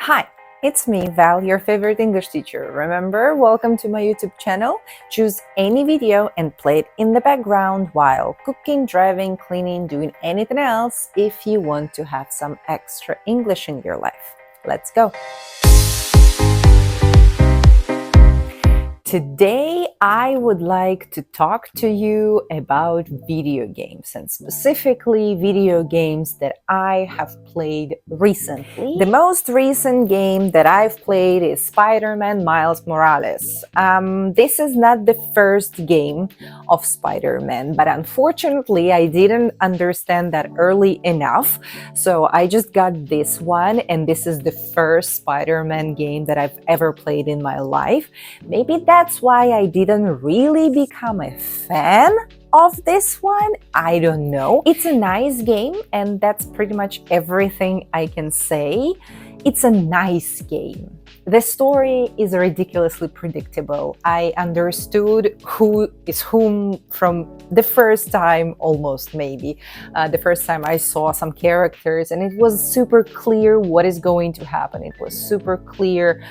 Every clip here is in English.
Hi, it's me, Val, your favorite English teacher. Remember, welcome to my YouTube channel. Choose any video and play it in the background while cooking, driving, cleaning, doing anything else if you want to have some extra English in your life. Let's go! Today, I would like to talk to you about video games, and specifically video games that I have played recently. The most recent game that I've played is Spider-Man Miles Morales. This is not the first game of Spider-Man, but unfortunately, I didn't understand that early enough, so I just got this one, and this is the first Spider-Man game that I've ever played in my life. Maybe that's why I didn't really become a fan of this one. I don't know. It's a nice game, and that's pretty much everything I can say. It's a nice game. The story is ridiculously predictable. I understood who is whom from the first time, almost maybe. The first time I saw some characters, and it was super clear what is going to happen. It was super clear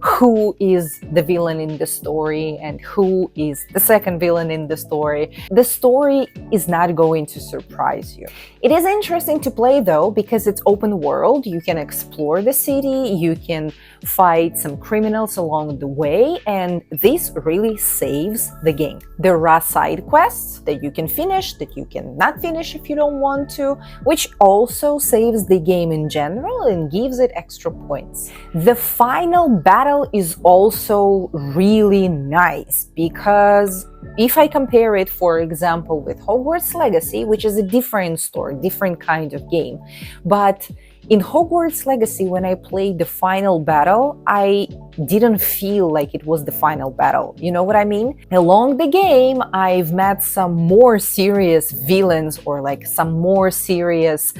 who is the villain in the story and who is the second villain in the story. The story is not going to surprise you. It is interesting to play though, because it's open world. You can explore the city, you can fight some criminals along the way, and this really saves the game. There are side quests that you can finish, that you cannot finish if you don't want to, which also saves the game in general and gives it extra points. The final battle is also really nice, because if I compare it, for example, with Hogwarts Legacy, which is a different story, different kind of game, but in Hogwarts Legacy, when I played the final battle, I didn't feel like it was the final battle. You know what I mean? Along the game, I've met some more serious villains, or like some more serious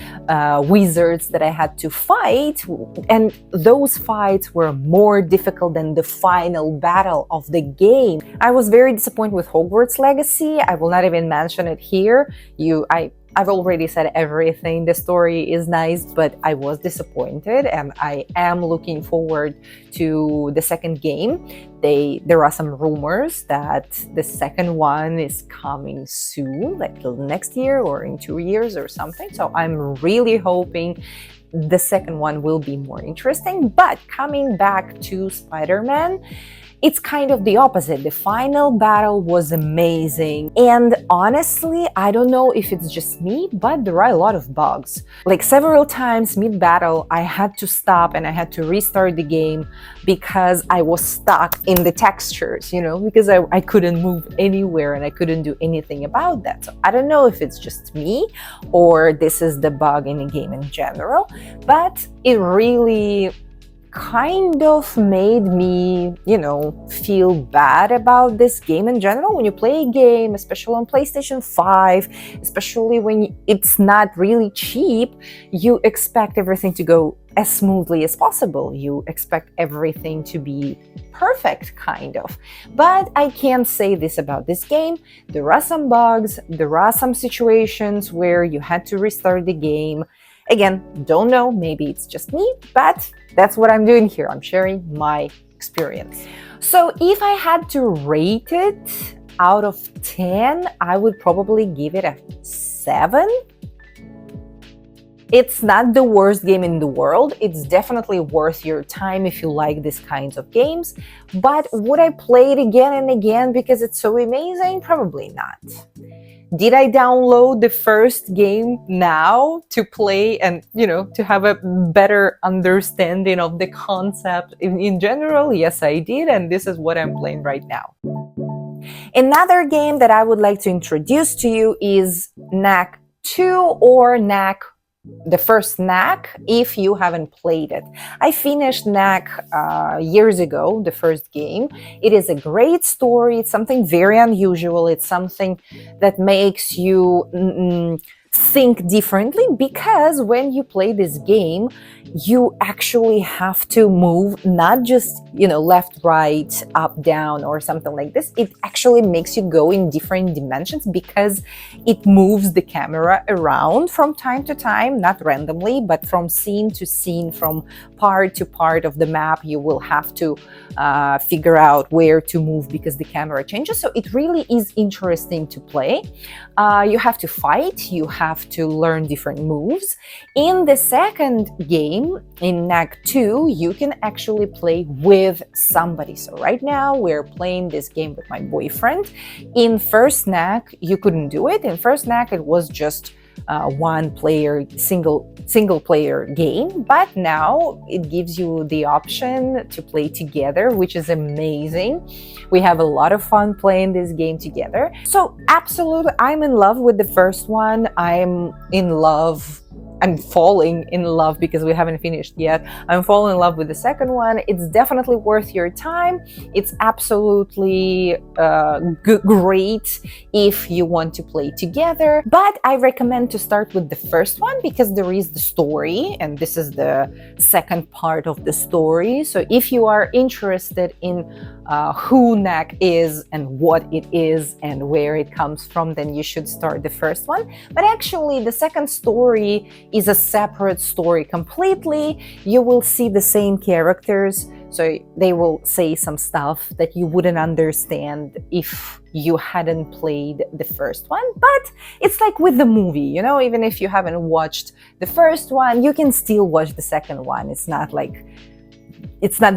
wizards that I had to fight, and those fights were more difficult than the final battle of the game. I was very disappointed with Hogwarts Legacy. I will not even mention it here. I've already said everything. The story is nice, but I was disappointed, and I am looking forward to the second game. There are some rumors that the second one is coming soon, like next year or in 2 years or something. So I'm really hoping the second one will be more interesting. But coming back to Spider-Man, it's kind of the opposite. The final battle was amazing. And honestly, I don't know if it's just me, but there are a lot of bugs. Like several times mid-battle, I had to stop and I had to restart the game because I was stuck in the textures, because I couldn't move anywhere and I couldn't do anything about that. So I don't know if it's just me or this is the bug in the game in general, but it really kind of made me, feel bad about this game in general. When you play a game, especially on PlayStation 5, especially when it's not really cheap, you expect everything to go as smoothly as possible. You expect everything to be perfect, kind of. But I can't say this about this game. There are some bugs, there are some situations where you had to restart the game. Again, don't know, maybe it's just me, but that's what I'm doing here. I'm sharing my experience. So if I had to rate it out of 10, I would probably give it a 7. It's not the worst game in the world. It's definitely worth your time if you like these kinds of games. But would I play it again and again because it's so amazing? Probably not. Did I download the first game now to play and, to have a better understanding of the concept in general? Yes, I did, and this is what I'm playing right now. Another game that I would like to introduce to you is Knack 2 or Knack, the first Knack, if you haven't played it. I finished Knack years ago, the first game. It is a great story. It's something very unusual. It's something that makes you think differently, because when you play this game, you actually have to move, not just, left, right, up, down, or something like this. It actually makes you go in different dimensions because it moves the camera around from time to time, not randomly, but from scene to scene, from part to part of the map. You will have to figure out where to move because the camera changes. So it really is interesting to play. You have to fight, you have to learn different moves. In the second game, in Knack 2, you can actually play with somebody. So right now we're playing this game with my boyfriend. In first Knack, you couldn't do it. In first Knack, it was just one player, single player game, but now it gives you the option to play together, which is amazing. We have a lot of fun playing this game together. So absolutely, I'm in love with the first one. I'm falling in love, because we haven't finished yet. I'm falling in love with the second one. It's definitely worth your time. It's absolutely great if you want to play together. But I recommend to start with the first one because there is the story, and this is the second part of the story. So if you are interested in who Knack is and what it is and where it comes from, then you should start the first one. But actually, the second story is a separate story completely. You will see the same characters, so they will say some stuff that you wouldn't understand if you hadn't played the first one. But it's like with the movie, even if you haven't watched the first one, you can still watch the second one. It's not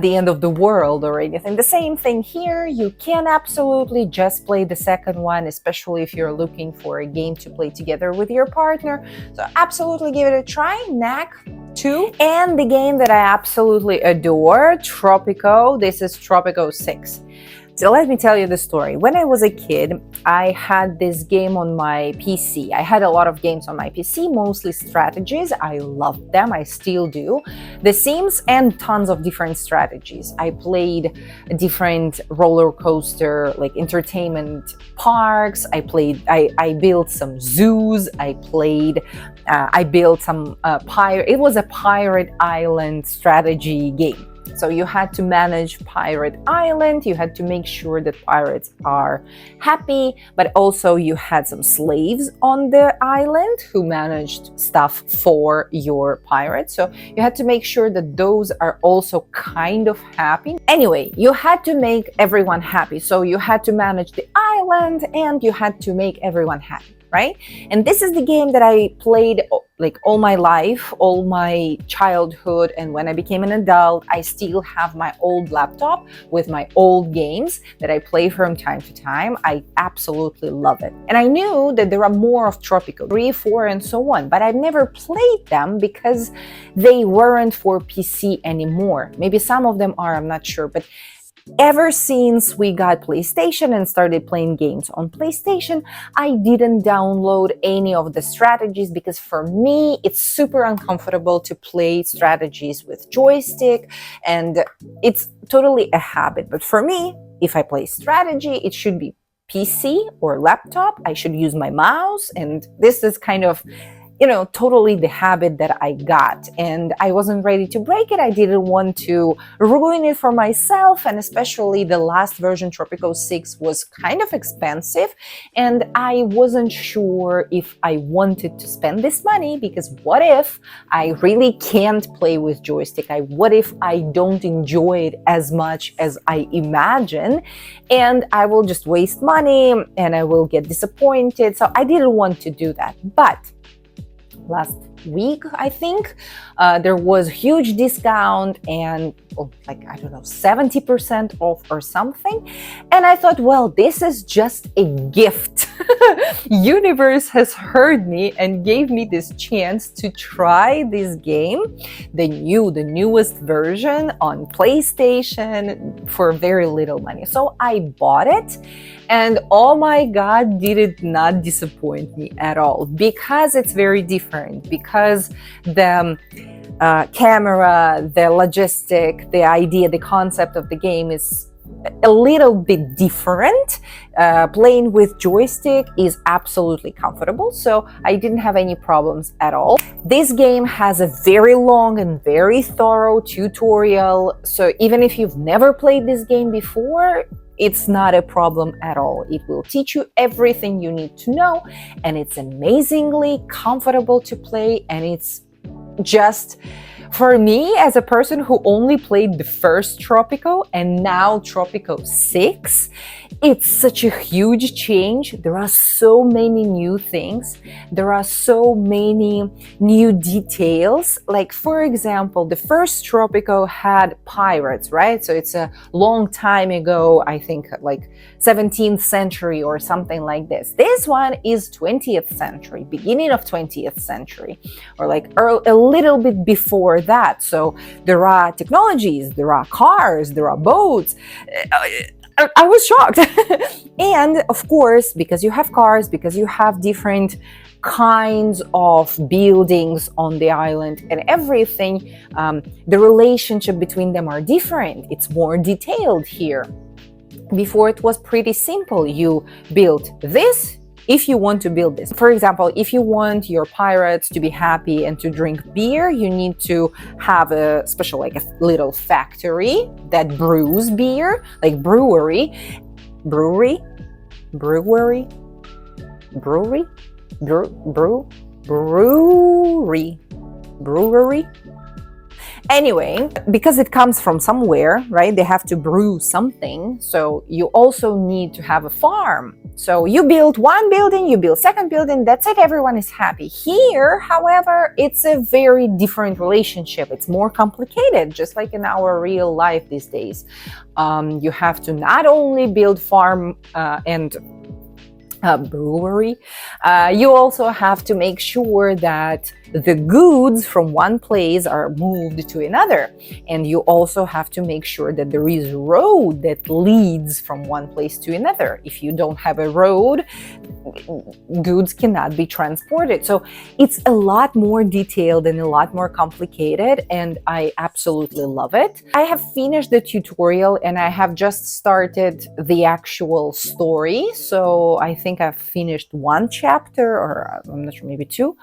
the end of the world or anything. The same thing here. You can absolutely just play the second one, especially if you're looking for a game to play together with your partner. So absolutely give it a try. Knack 2. And the game that I absolutely adore, Tropico. This is Tropico 6. So let me tell you the story. When I was a kid, I had this game on my PC. I had a lot of games on my PC, mostly strategies. I loved them. I still do. The Sims and tons of different strategies. I played different roller coaster, like entertainment parks. I built some zoos. I built some it was a pirate island strategy game. So you had to manage Pirate Island, you had to make sure that pirates are happy, but also you had some slaves on the island who managed stuff for your pirates. So you had to make sure that those are also kind of happy. Anyway, you had to make everyone happy. So you had to manage the island and you had to make everyone happy, right? And this is the game that I played like all my life, all my childhood, and when I became an adult. I still have my old laptop with my old games that I play from time to time. I absolutely love it. And I knew that there are more of Tropico, 3, 4, and so on, but I've never played them because they weren't for PC anymore. Maybe some of them are, I'm not sure, but ever since we got PlayStation and started playing games on PlayStation, I didn't download any of the strategies because for me, it's super uncomfortable to play strategies with joystick, and it's totally a habit. But for me, if I play strategy, it should be PC or laptop. I should use my mouse, and this is kind of totally the habit that I got, and I wasn't ready to break it. I didn't want to ruin it for myself, and especially the last version, Tropico 6, was kind of expensive, and I wasn't sure if I wanted to spend this money, because what if I really can't play with joystick? What if I don't enjoy it as much as I imagine, and I will just waste money and I will get disappointed. So I didn't want to do that. But last week, I think, there was huge discount and 70% off or something. And I thought, well, this is just a gift. Universe has heard me and gave me this chance to try this game, the newest version on PlayStation for very little money. So I bought it, and oh my God, did it not disappoint me at all, because it's very different, because the camera, the logistic, the idea, the concept of the game is a little bit different. Playing with joystick is absolutely comfortable, so I didn't have any problems at all. This game has a very long and very thorough tutorial, so even if you've never played this game before, it's not a problem at all. It will teach you everything you need to know, and it's amazingly comfortable to play, and it's just, for me, as a person who only played the first Tropico and now Tropico 6, it's such a huge change. There are so many new things. There are so many new details. Like, for example, the first Tropico had pirates, right? So it's a long time ago, I think like 17th century or something like this. This one is 20th century, beginning of 20th century, or like a little bit before that. So there are technologies, there are cars, there are boats. I was shocked. And of course, because you have cars, because you have different kinds of buildings on the island and everything, the relationship between them are different. It's more detailed here. Before it was pretty simple. You built this if you want to build this. For example, if you want your pirates to be happy and to drink beer, you need to have a special, like a little factory that brews beer, like brewery, Anyway, because it comes from somewhere, right? They have to brew something. So you also need to have a farm. So you build one building, you build second building, that's it, everyone is happy. Here, however, it's a very different relationship. It's more complicated, just like in our real life these days. You have to not only build farm and brewery, you also have to make sure that the goods from one place are moved to another. And you also have to make sure that there is a road that leads from one place to another. If you don't have a road, goods cannot be transported. So it's a lot more detailed and a lot more complicated, and I absolutely love it. I have finished the tutorial and I have just started the actual story. So I think I've finished one chapter, or I'm not sure, maybe two.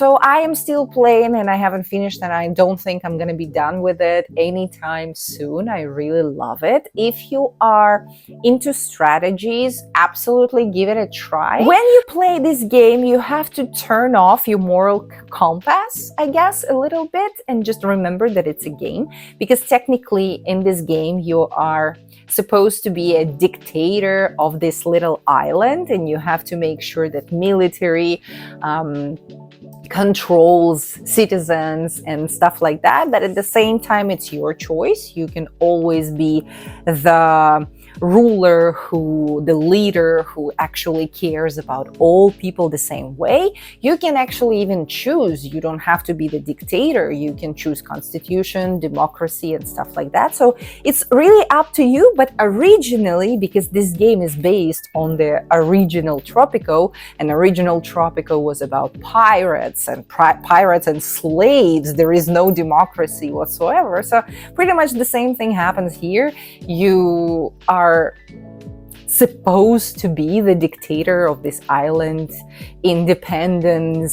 So I am still playing and I haven't finished, and I don't think I'm gonna be done with it anytime soon. I really love it. If you are into strategies, absolutely give it a try. When you play this game, you have to turn off your moral compass, I guess, a little bit, and just remember that it's a game, because technically in this game you are supposed to be a dictator of this little island, and you have to make sure that military controls citizens and stuff like that. But at the same time, it's your choice. You can always be the ruler, the leader who actually cares about all people the same way. You can actually even choose. You don't have to be the dictator. You can choose constitution, democracy, and stuff like that. So it's really up to you. But originally, because this game is based on the original Tropico, and original Tropico was about pirates and slaves. There is no democracy whatsoever. So pretty much the same thing happens here. You are supposed to be the dictator of this island, independent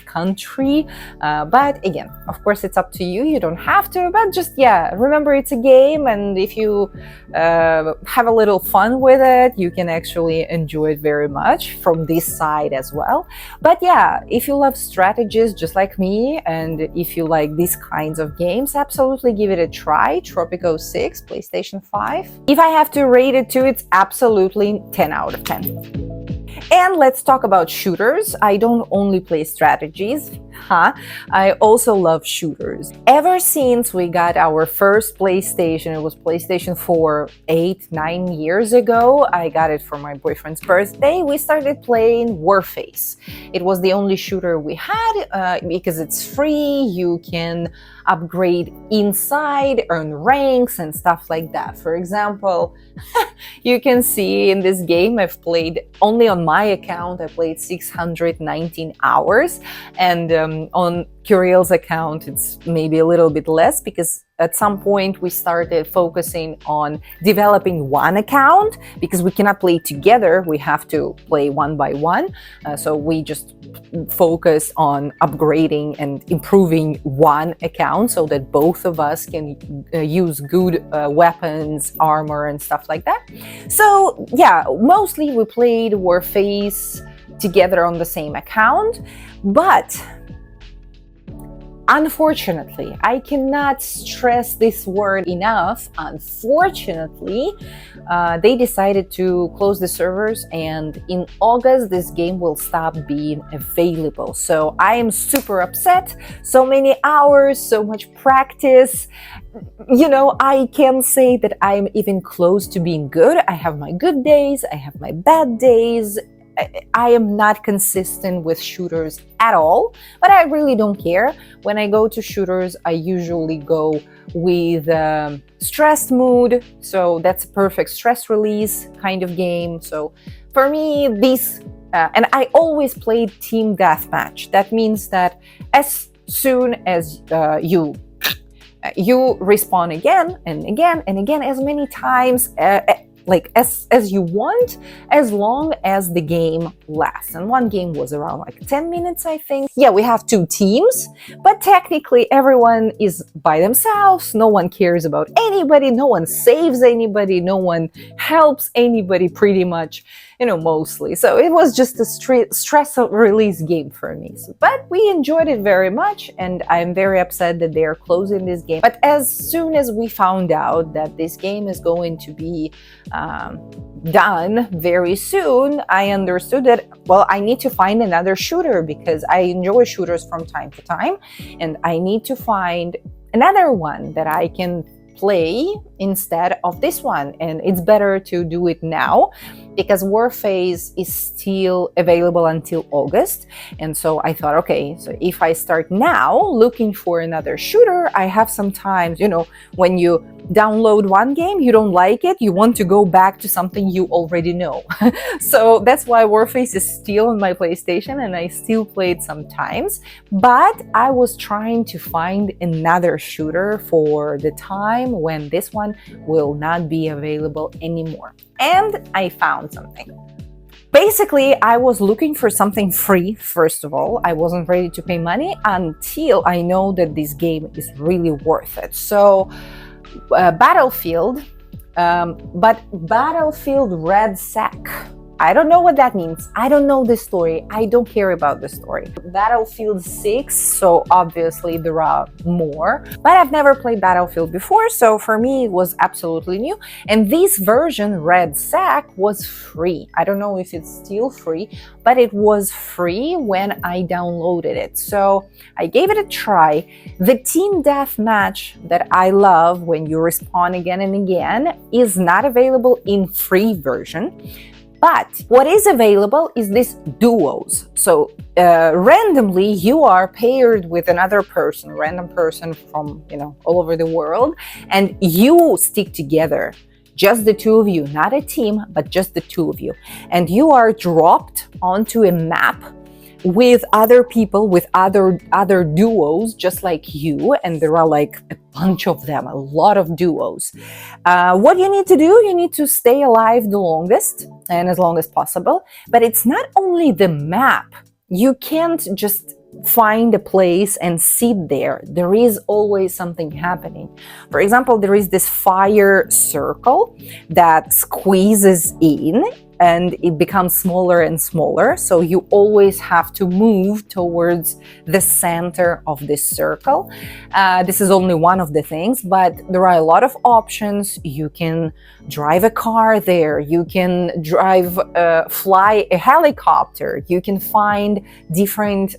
country. But again, of course, it's up to you. You don't have to, but just, yeah, remember it's a game. And if you have a little fun with it, you can actually enjoy it very much from this side as well. But yeah, if you love strategies just like me, and if you like these kinds of games, absolutely give it a try. Tropico 6, PlayStation 5. If I have to rate it to, it's absolutely 10 out of 10. And let's talk about shooters. I don't only play strategies, I also love shooters. Ever since we got our first PlayStation, it was PlayStation 4 8-9 years ago. I got it for my boyfriend's birthday. We started playing Warface. It was the only shooter we had because it's free. You can upgrade inside, earn ranks and stuff like that. For example, you can see in this game I've played, only on my account, I played 619 hours, and on Curiel's account, it's maybe a little bit less, because at some point we started focusing on developing one account, because we cannot play together. We have to play one by one. So we just focus on upgrading and improving one account so that both of us can use good weapons, armor, and stuff like that. So yeah, mostly we played Warface together on the same account, but unfortunately, I cannot stress this word enough. Unfortunately, they decided to close the servers, and in August, this game will stop being available. So I am super upset. So many hours, so much practice. You know, I can say that I'm even close to being good. I have my good days, I have my bad days. I am not consistent with shooters at all, but I really don't care. When I go to shooters, I usually go with stressed mood, so that's a perfect stress release kind of game. So for me, and I always played team deathmatch. That means that as soon as you respawn again and again and again, as many times like as you want, as long as the game lasts. And one game was around like 10 minutes, I think. Yeah, we have 2 teams, but technically everyone is by themselves. No one cares about anybody, no one saves anybody, no one helps anybody, pretty much, you know, mostly. So it was just a stress release game for me. But we enjoyed it very much, and I'm very upset that they're closing this game. But as soon as we found out that this game is going to be done very soon, I understood that, well, I need to find another shooter, because I enjoy shooters from time to time, and I need to find another one that I can play instead of this one. And it's better to do it now, because Warface is still available until August. And so I thought, okay, so if I start now looking for another shooter, I have some time. You know, when you download one game, you don't like it, you want to go back to something you already know. So that's why Warface is still on my PlayStation, and I still play it sometimes. But I was trying to find another shooter for the time when this one will not be available anymore. And I found something. Basically, I was looking for something free, first of all. I wasn't ready to pay money until I know that this game is really worth it. So Battlefield, but Battlefield Redsec. I don't know what that means. I don't know the story. I don't care about the story. Battlefield 6, so obviously there are more. But I've never played Battlefield before, so for me it was absolutely new. And this version, Redsec, was free. I don't know if it's still free, but it was free when I downloaded it. So I gave it a try. The team deathmatch that I love, when you respawn again and again, is not available in free version. But what is available is this duos. So randomly you are paired with another person, random person from, you know, all over the world, and you stick together. Just the two of you, not a team, but just the two of you. And you are dropped onto a map with other people, with other duos just like you, and there are like a bunch of them, a lot of duos. What you need to do, you need to stay alive the longest and as long as possible. But it's not only the map. You can't just find a place and sit there. There is always something happening. For example, there is this fire circle that squeezes in, and it becomes smaller and smaller. So you always have to move towards the center of this circle. This is only one of the things, but there are a lot of options. You can drive a car there. You can fly a helicopter. You can find different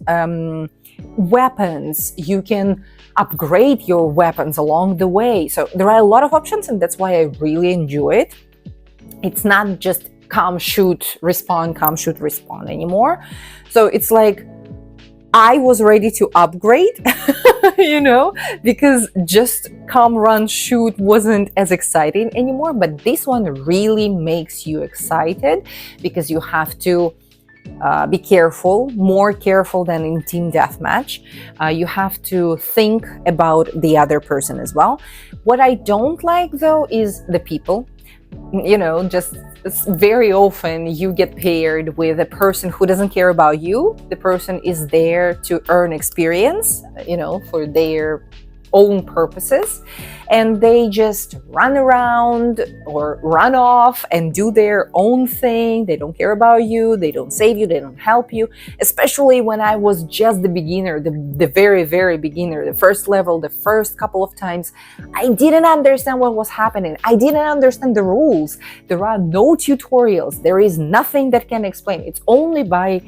weapons. You can upgrade your weapons along the way. So there are a lot of options, and that's why I really enjoy it. It's not just come, shoot, respawn, come, shoot, respawn anymore. So it's like I was ready to upgrade, you know, because just come, run, shoot wasn't as exciting anymore. But this one really makes you excited, because you have to be careful, more careful than in team deathmatch. You have to think about the other person as well. What I don't like though is the people. You know, just very often you get paired with a person who doesn't care about you. The person is there to earn experience, you know, for their own purposes, and they just run around or run off and do their own thing. They don't care about you, they don't save you, they don't help you. Especially when I was just the beginner, the very beginner, the first level, the first couple of times, I didn't understand what was happening. I didn't understand the rules. There are no tutorials, there is nothing that can explain. It's only by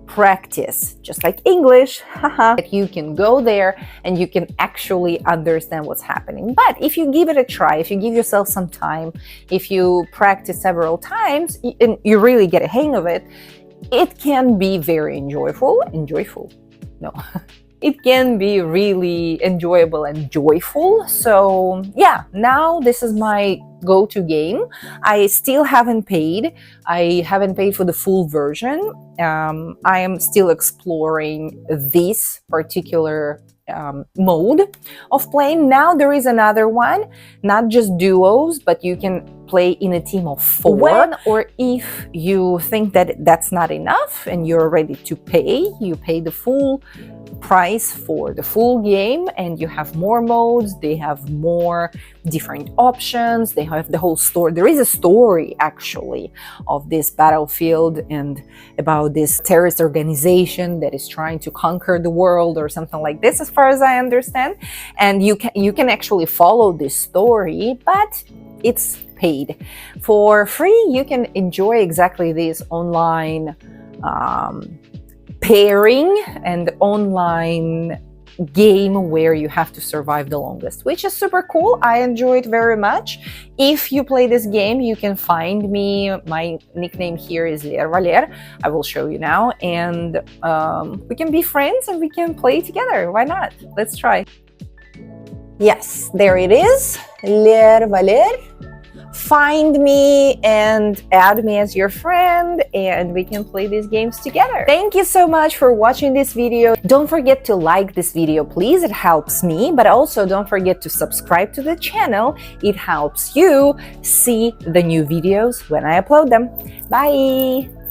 practice, just like English, that you can go there and you can actually understand what's happening. But if you give it a try, if you give yourself some time, if you practice several times and you really get a hang of it, it can be very enjoyable. No. It can be really enjoyable and joyful. So yeah, now this is my go-to game. I still haven't paid. I haven't paid for the full version. I am still exploring this particular mode of playing. Now there is another one, not just duos, but you can play in a team of 4. When or if you think that that's not enough and you're ready to pay, you pay the full price for the full game, and you have more modes, they have more different options, they have the whole story. There is a story actually of this battlefield and about this terrorist organization that is trying to conquer the world or something like this, as far as I understand. And you can actually follow this story, but it's paid. For free, you can enjoy exactly this online pairing and online game where you have to survive the longest, which is super cool. I enjoy it very much. If you play this game, you can find me. My nickname here is Valer. I will show you now, and we can be friends and we can play together. Why not? Let's try. Yes, there it is, Valer. Find me and add me as your friend, and we can play these games together. Thank you so much for watching this video. Don't forget to like this video, please. It helps me, but also don't forget to subscribe to the channel. It helps you see the new videos when I upload them. Bye!